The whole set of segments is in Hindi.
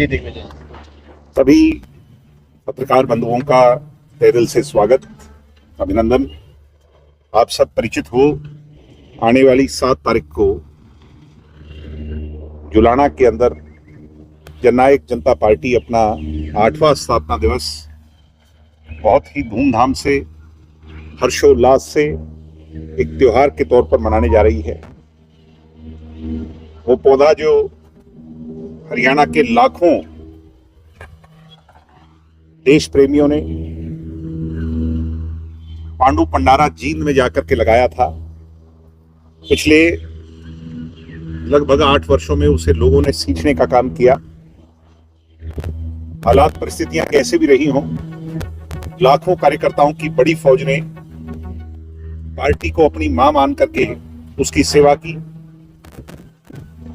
जी दिग्विजय। सभी पत्रकार बंधुओं का तहे दिल से स्वागत, अभिनंदन। आप सब परिचित हो, आने वाली 7 तारीख को जुलाना के अंदर जननायक जनता पार्टी अपना 8वां स्थापना दिवस बहुत ही धूमधाम से, हर्षोल्लास से एक त्योहार के तौर पर मनाने जा रही है। वो पौधा जो हरियाणा के लाखों देश प्रेमियों ने पांडु पंडारा जींद में जाकर के लगाया था, पिछले लगभग 8 वर्षों में उसे लोगों ने सींचने का काम किया। हालात परिस्थितियां कैसे भी रही हों, लाखों कार्यकर्ताओं की बड़ी फौज ने पार्टी को अपनी मां मान करके उसकी सेवा की।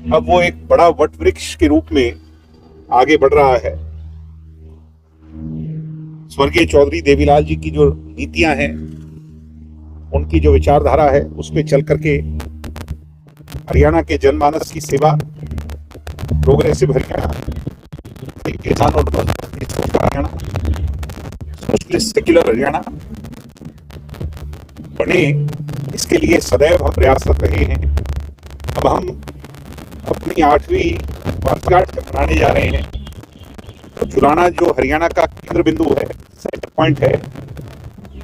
अब वो एक बड़ा वट वृक्ष के रूप में आगे बढ़ रहा है। स्वर्गीय चौधरी देवीलाल जी की जो नीतियां हैं, उनकी जो विचारधारा है, उस पे चल करके हरियाणा के जनमानस की सेवा, प्रोग्रेसिव हरियाणा, किसान और हरियाणा, सोशलिस्ट सेक्युलर हरियाणा बने, इसके लिए सदैव हम प्रयासरत रहे हैं। अब हम अपनी 8वीं वर्षगांठ मनाने जा रहे हैं। तो जुलाना जो हरियाणा का केंद्र बिंदु है, सेंटर पॉइंट है,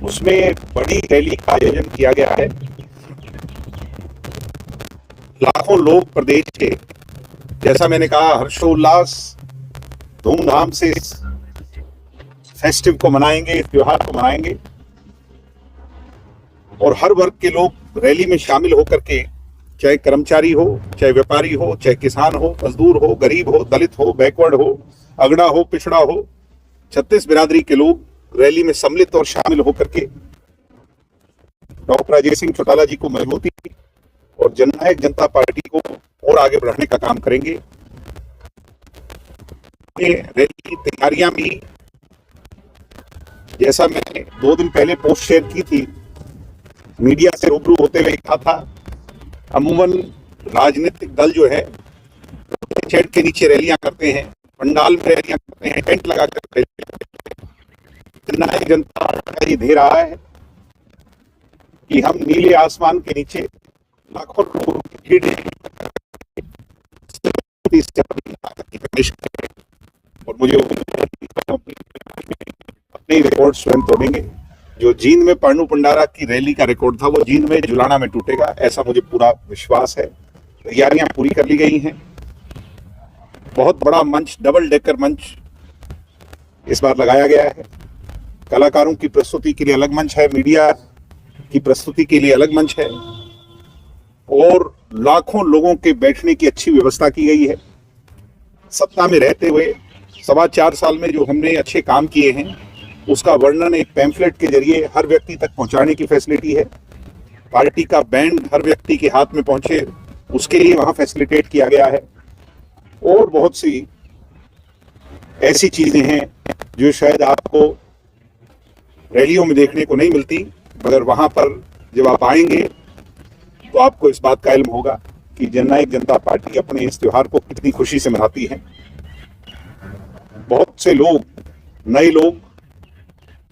उसमें बड़ी रैली का आयोजन किया गया है। लाखों लोग प्रदेश के, जैसा मैंने कहा, हर्षोल्लास धूमधाम से इस फेस्टिव को मनाएंगे, इस त्योहार को मनाएंगे। और हर वर्ग के लोग रैली में शामिल होकर के, चाहे कर्मचारी हो, चाहे व्यापारी हो, चाहे किसान हो, मजदूर हो, गरीब हो, दलित हो, बैकवर्ड हो, अगड़ा हो, पिछड़ा हो, 36 बिरादरी के लोग रैली में सम्मिलित और शामिल होकर के डॉक्टर अजय सिंह चौटाला जी को मजबूती और जननायक जनता पार्टी को और आगे बढ़ाने का काम करेंगे। रैली की तैयारियां भी, जैसा मैंने 2 दिन पहले पोस्ट शेयर की थी, मीडिया से रूबरू होते हुए कहा था, अमूमन राजनीतिक दल जो है शेड के नीचे रैलियां करते हैं, पंडाल में रैलियां करते हैं, टेंट लगा कर जननायक जनता पार्टी दे रहा है कि हम नीले आसमान के नीचे लाखों लोगों की भीड़ और मुझे अपने रिकॉर्ड स्वयं तोड़ेंगे। जो जींद में पांडु पंडारा की रैली का रिकॉर्ड था, वो जींद में जुलाना में टूटेगा, ऐसा मुझे पूरा विश्वास है। तैयारियां पूरी कर ली गई हैं। बहुत बड़ा मंच, डबल डेकर मंच इस बार लगाया गया है। कलाकारों की प्रस्तुति के लिए अलग मंच है, मीडिया की प्रस्तुति के लिए अलग मंच है, और लाखों लोगों के बैठने की अच्छी व्यवस्था की गई है। सत्ता में रहते हुए 4.25 साल में जो हमने अच्छे काम किए हैं, उसका वर्णन एक पैम्फलेट के जरिए हर व्यक्ति तक पहुंचाने की फैसिलिटी है। पार्टी का बैंड हर व्यक्ति के हाथ में पहुंचे, उसके लिए वहां फैसिलिटेट किया गया है। और बहुत सी ऐसी चीजें हैं जो शायद आपको रैलियों में देखने को नहीं मिलती, मगर वहां पर जब आप आएंगे तो आपको इस बात का इल्म होगा कि जननायक जनता पार्टी अपने इस त्योहार को कितनी खुशी से मनाती है। बहुत से लोग, नए लोग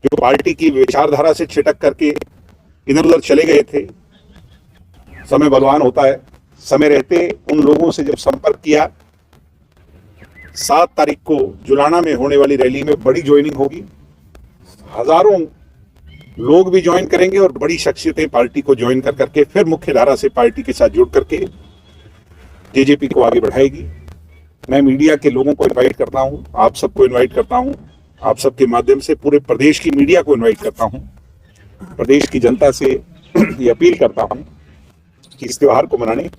जो पार्टी की विचारधारा से छिटक करके इधर उधर चले गए थे, समय बलवान होता है, समय रहते उन लोगों से जब संपर्क किया, 7 तारीख को जुलाना में होने वाली रैली में बड़ी ज्वाइनिंग होगी। हजारों लोग भी ज्वाइन करेंगे और बड़ी शख्सियतें पार्टी को ज्वाइन कर करके फिर मुख्य धारा से पार्टी के साथ जुड़ करके जेजेपी को आगे बढ़ाएगी। मैं मीडिया के लोगों को इनवाइट करता हूं, आप सबको इनवाइट करता हूं, आप सबके माध्यम से पूरे प्रदेश की मीडिया को इनवाइट करता हूं, प्रदेश की जनता से ये अपील करता हूं कि इस त्योहार को मनाने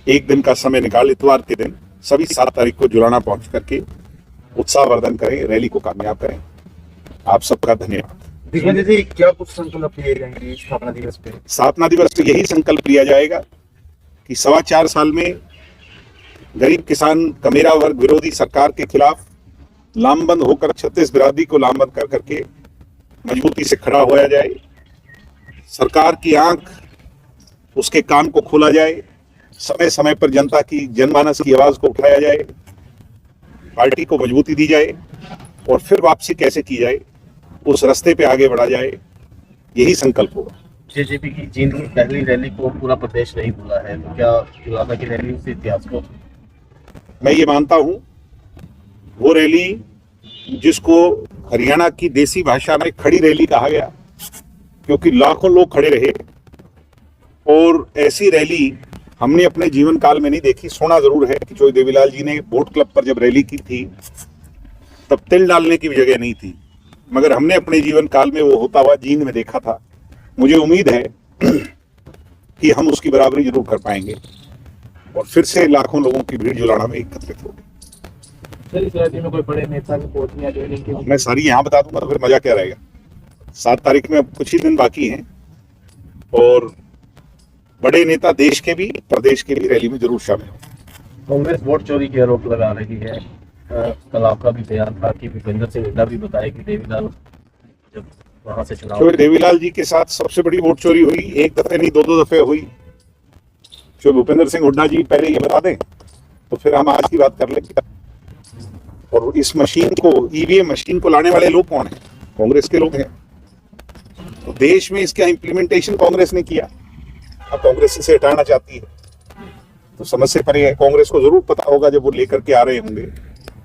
एक दिन का समय निकाल, इतवार के दिन सभी 7 तारीख को जुलाना पहुंच करके उत्साहवर्धन करें, रैली को कामयाब करें। आप सबका धन्यवाद। दिग्विजय जी, क्या कुछ संकल्प लिए जाएंगे स्थापना दिवस पे? स्थापना दिवस पे यही संकल्प लिया जाएगा कि 4.25 साल में गरीब किसान कमेरा वर्ग विरोधी सरकार के खिलाफ लामबंद होकर 36 बिरादरी को लामबंद कर करके मजबूती से खड़ा होया जाए। सरकार की आंख, उसके कान को खोला जाए, समय समय पर जनता की, जनमानस की आवाज को उठाया जाए। पार्टी को मजबूती दी जाए और फिर वापसी कैसे की जाए, उस रास्ते पे आगे बढ़ा जाए, यही संकल्प होगा। जेजेपी की जींद की पहली रैली को पूरा प्रदेश नहीं भूला है, तो क्या जुलाना की रैली उस इतिहास को? मैं ये मानता हूं वो रैली जिसको हरियाणा की देसी भाषा में खड़ी रैली कहा गया, क्योंकि लाखों लोग खड़े रहे, और ऐसी रैली हमने अपने जीवन काल में नहीं देखी। सुना जरूर है कि किशोर देवीलाल जी ने बोट क्लब पर जब रैली की थी तब तिल डालने की भी जगह नहीं थी, मगर हमने अपने जीवन काल में वो होता हुआ जींद में देखा था। मुझे उम्मीद है कि हम उसकी बराबरी जरूर कर पाएंगे और फिर से लाखों लोगों की भीड़ जुलाना में एकत्रित होगी। सर, इस रैली में कोई बड़े नेता की पहुंचने या ज्वाइनिंग की? मैं सारी यहाँ बता दूंगा तो फिर मजा क्या रहेगा। 7 तारीख में अब कुछ ही दिन बाकी हैं और बड़े नेता देश के भी प्रदेश के भी रैली में जरूर शामिल होंगे। कांग्रेस वोट चोरी की आरोप लगा रही है। कल आपका भी बयान था कि भूपेंद्र सिंह हुड्डा भी बताया कि देवीलाल जब वहां से चुनाव, जो देवीलाल जी के साथ सबसे बड़ी वोट चोरी हुई, एक दफे नहीं 2-2 दफे हुई। जो भूपेंद्र सिंह हुड्डा जी पहले ये बता दें तो फिर हम आज की बात कर लेंगे। और इस मशीन को, ईवीएम मशीन को लाने वाले लोग कौन है? कांग्रेस के लोग हैं। तो देश में इसका इंप्लीमेंटेशन कांग्रेस ने किया, अब कांग्रेस इसे हटाना चाहती है, तो समझ से परे है। कांग्रेस को जरूर पता होगा जब वो लेकर के आ रहे होंगे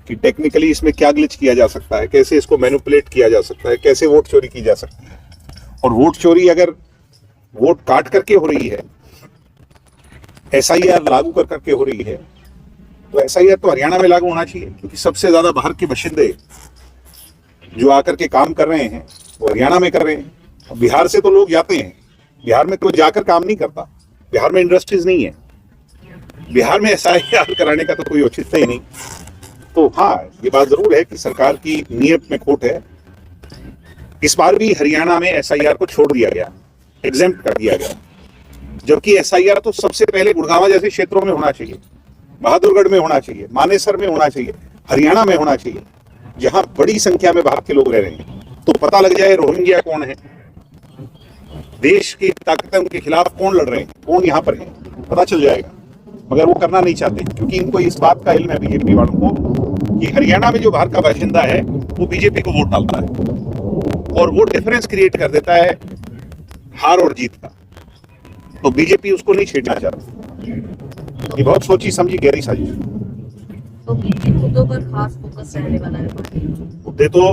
कि टेक्निकली इसमें क्या ग्लिच किया जा सकता है, कैसे इसको मैनिपुलेट किया जा सकता है, कैसे वोट चोरी की जा सकती है। और वोट चोरी अगर वोट काट करके हो रही है, एसआईआर लागू कर करके हो रही है, तो एसआईआर तो हरियाणा में लागू होना चाहिए, क्योंकि सबसे ज्यादा बाहर के बाशिंदे जो आकर के काम कर रहे हैं वो हरियाणा में कर रहे हैं। अब बिहार से तो लोग जाते हैं, बिहार में कोई जाकर काम नहीं करता, बिहार में इंडस्ट्रीज नहीं है, बिहार में एसआईआर कराने का तो कोई औचित्य ही नहीं। तो हाँ, ये बात जरूर है कि सरकार की नीयत में खोट है। इस बार भी हरियाणा में एसआईआर को छोड़ दिया गया, एग्जेम्प्ट कर दिया गया, जबकि एसआईआर तो सबसे पहले गुड़गांव जैसे क्षेत्रों में होना चाहिए, बहादुरगढ़ में होना चाहिए, मानेसर में होना चाहिए, हरियाणा में होना चाहिए, जहां बड़ी संख्या में बाहर के लोग रह रहे हैं। तो पता लग जाए रोहिंग्या कौन है, देश की ताकतें उनके खिलाफ कौन लड़ रहे हैं, कौन यहाँ पर है, पता चल जाएगा। मगर वो करना नहीं चाहते, क्योंकि इनको इस बात का इल्म है बीजेपी वालों को कि हरियाणा में जो बाहर का बाशिंदा है वो बीजेपी को वोट डालता है और वो डिफरेंस क्रिएट कर देता है हार और जीत का। तो बीजेपी उसको नहीं छेड़ना चाहती। ये बहुत सोची समझी गहरी साजिश। तो किन मुद्दों पर खास फोकस रहने वाला है? मुद्दे तो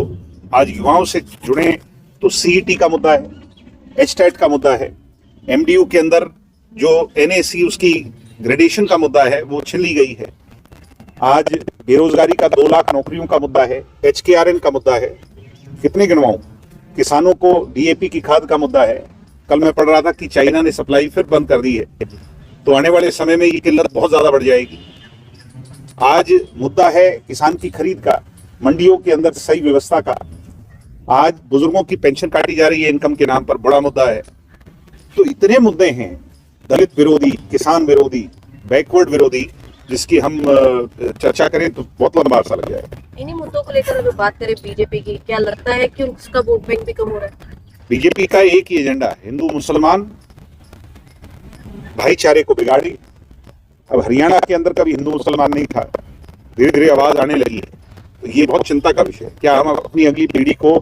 आज युवाओं से जुड़े तो सीईटी का मुद्दा है, एचटेट का मुद्दा है, एमडीयू के अंदर जो एनएसी उसकी ग्रेडेशन का मुद्दा है वो छीन ली गई है। आज बेरोजगारी का 2 लाख नौकरियों का मुद्दा है, एचकेआरएन का मुद्दा है, कितने गिनवाऊं, किसानों को डीएपी की खाद का मुद्दा है। कल मैं पढ़ रहा था कि चाइना ने सप्लाई फिर बंद कर दी है, तो आने वाले समय में ये किल्लत बहुत ज्यादा बढ़ जाएगी। आज मुद्दा है किसान की खरीद का, मंडियों के अंदर सही व्यवस्था का। आज बुजुर्गों की पेंशन काटी जा रही है इनकम के नाम पर, बड़ा मुद्दा है। तो इतने मुद्दे हैं, दलित विरोधी, किसान विरोधी, बैकवर्ड विरोधी, जिसकी हम चर्चा करें तो बहुत लंबा अरसा लग जाएगा। इन्हीं मुद्दों को लेकर अगर बात करें बीजेपी की, क्या लगता है कि उसका वोट बैंक भी कम हो रहा है? बीजेपी का एक ही एजेंडा है, हिंदू मुसलमान भाईचारे को बिगाड़ी। अब हरियाणा के अंदर कभी हिंदू मुसलमान नहीं था, धीरे धीरे आवाज आने लगी है। तो ये बहुत चिंता का विषय है। क्या हम अपनी अगली पीढ़ी को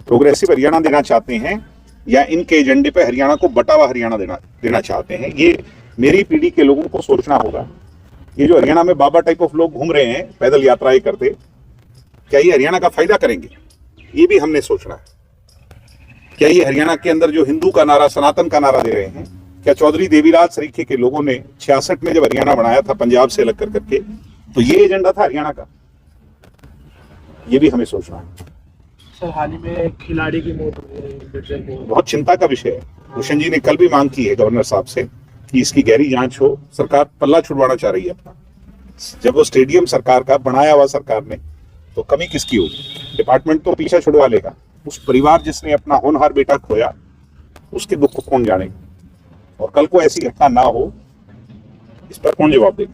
प्रोग्रेसिव हरियाणा देना चाहते हैं या इनके एजेंडे पे हरियाणा को बटा हुआ हरियाणा देना चाहते हैं? ये मेरी पीढ़ी के लोगों को सोचना होगा। ये जो हरियाणा में बाबा टाइप ऑफ लोग घूम रहे हैं पैदल यात्राएं करते, क्या ये हरियाणा का फायदा करेंगे? ये भी हमने सोचना है। क्या ये हरियाणा के अंदर जो हिंदू का नारा, सनातन का नारा दे रहे हैं, क्या चौधरी देवीलाल सरीखे के लोगों ने 66 में जब हरियाणा बनाया था पंजाब से अलग कर करके, तो ये एजेंडा था हरियाणा का? ये भी हमें सोचना है। सर, हाल ही में खिलाड़ी की मौत हुई, बहुत चिंता का विषय है। भूषण जी ने कल भी मांग की है गवर्नर साहब से कि इसकी गहरी जांच हो। सरकार पल्ला छुड़वाना चाह रही है अपना। जब वो स्टेडियम सरकार का बनाया हुआ सरकार ने, तो कमी किसकी होगी? डिपार्टमेंट तो पीछा छुड़वा लेगा, उस परिवार जिसने अपना होनहार बेटा खोया उसके दुख को कौन जानेगा? और कल को ऐसी घटना ना हो, इस पर कौन जवाब देगा?